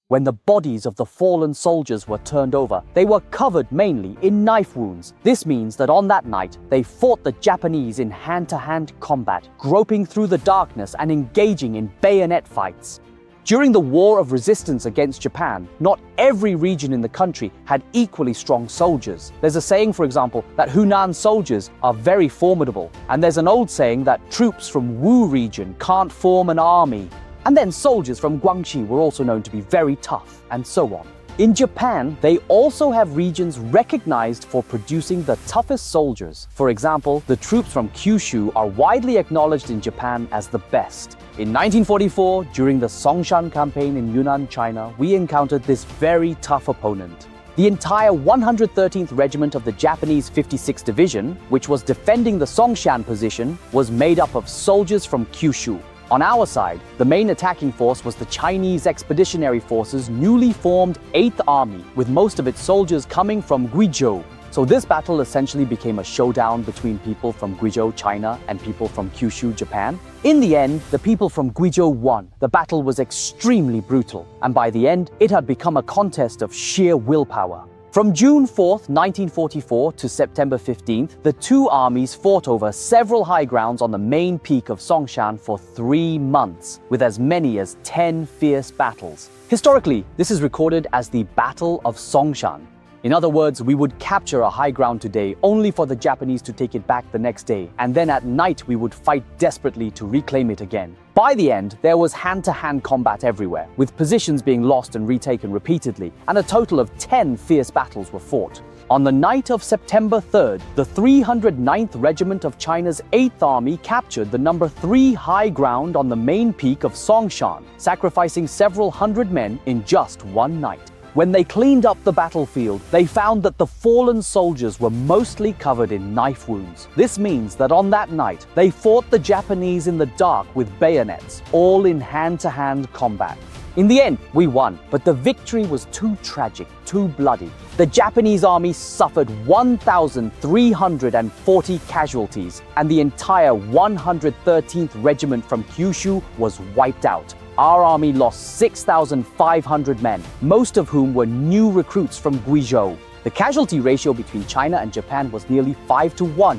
When the bodies of the fallen soldiers were turned over, they were covered mainly in knife wounds. This means that on that night, they fought the Japanese in hand-to-hand combat, groping through the darkness and engaging in bayonet fights. During the War of Resistance against Japan, not every region in the country had equally strong soldiers. There's a saying, for example, that Hunan soldiers are very formidable, and there's an old saying that troops from Wu region can't form an army. And then soldiers from Guangxi were also known to be very tough, and so on. In Japan, they also have regions recognized for producing the toughest soldiers. For example, the troops from Kyushu are widely acknowledged in Japan as the best. In 1944, during the Songshan campaign in Yunnan, China, we encountered this very tough opponent. The entire 113th Regiment of the Japanese 56th Division, which was defending the Songshan position, was made up of soldiers from Kyushu. On our side, the main attacking force was the Chinese Expeditionary Force's newly formed 8th Army, with most of its soldiers coming from Guizhou. So this battle essentially became a showdown between people from Guizhou, China, and people from Kyushu, Japan. In the end, the people from Guizhou won. The battle was extremely brutal, and by the end, it had become a contest of sheer willpower. From June 4th, 1944 to September 15th, the two armies fought over several high grounds on the main peak of Songshan for 3 months, with as many as 10 fierce battles. Historically, this is recorded as the Battle of Songshan. In other words, we would capture a high ground today only for the Japanese to take it back the next day, and then at night we would fight desperately to reclaim it again. By the end, there was hand-to-hand combat everywhere, with positions being lost and retaken repeatedly, and a total of 10 fierce battles were fought. On the night of September 3rd, the 309th Regiment of China's 8th Army captured the number 3 high ground on the main peak of Songshan, sacrificing several hundred men in just one night. When they cleaned up the battlefield, they found that the fallen soldiers were mostly covered in knife wounds. This means that on that night, they fought the Japanese in the dark with bayonets, all in hand-to-hand combat. In the end, we won, but the victory was too tragic, too bloody. The Japanese army suffered 1,340 casualties, and the entire 113th Regiment from Kyushu was wiped out. Our army lost 6,500 men, most of whom were new recruits from Guizhou. The casualty ratio between China and Japan was nearly 5-1.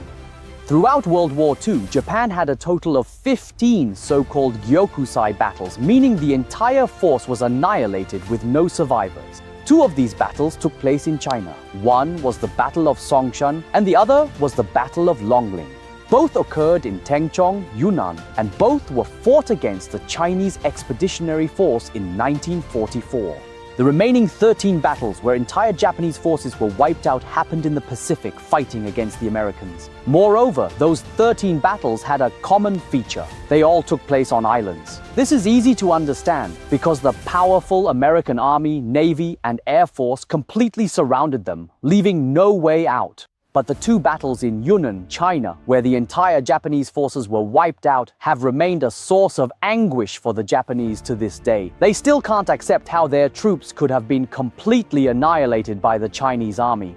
Throughout World War II, Japan had a total of 15 so-called Gyokusai battles, meaning the entire force was annihilated with no survivors. 2 of these battles took place in China. One was the Battle of Songshan, and the other was the Battle of Longling. Both occurred in Tengchong, Yunnan, and both were fought against the Chinese Expeditionary Force in 1944. The remaining 13 battles where entire Japanese forces were wiped out happened in the Pacific, fighting against the Americans. Moreover, those 13 battles had a common feature. They all took place on islands. This is easy to understand because the powerful American Army, Navy, and Air Force completely surrounded them, leaving no way out. But the 2 battles in Yunnan, China, where the entire Japanese forces were wiped out, have remained a source of anguish for the Japanese to this day. They still can't accept how their troops could have been completely annihilated by the Chinese army.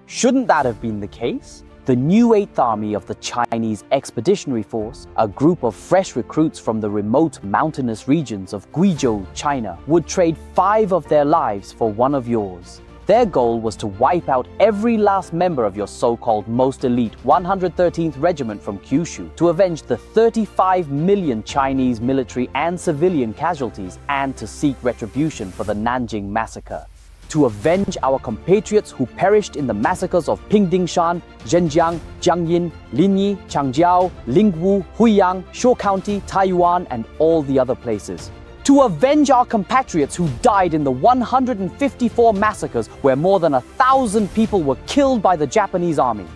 Shouldn't that have been the case? The new 8th Army of the Chinese Expeditionary Force, a group of fresh recruits from the remote mountainous regions of Guizhou, China, would trade 5 of their lives for 1 of yours. Their goal was to wipe out every last member of your so-called most elite 113th Regiment from Kyushu to avenge the 35 million Chinese military and civilian casualties and to seek retribution for the Nanjing massacre. To avenge our compatriots who perished in the massacres of Pingdingshan, Zhenjiang, Jiangyin, Linyi, Changjiao, Lingwu, Huiyang, Shaw County, Taiyuan, and all the other places. To avenge our compatriots who died in the 154 massacres where more than 1,000 people were killed by the Japanese army.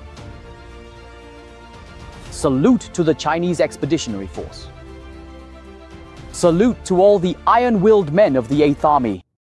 Salute to the Chinese Expeditionary Force. Salute to all the iron-willed men of the 8th Army.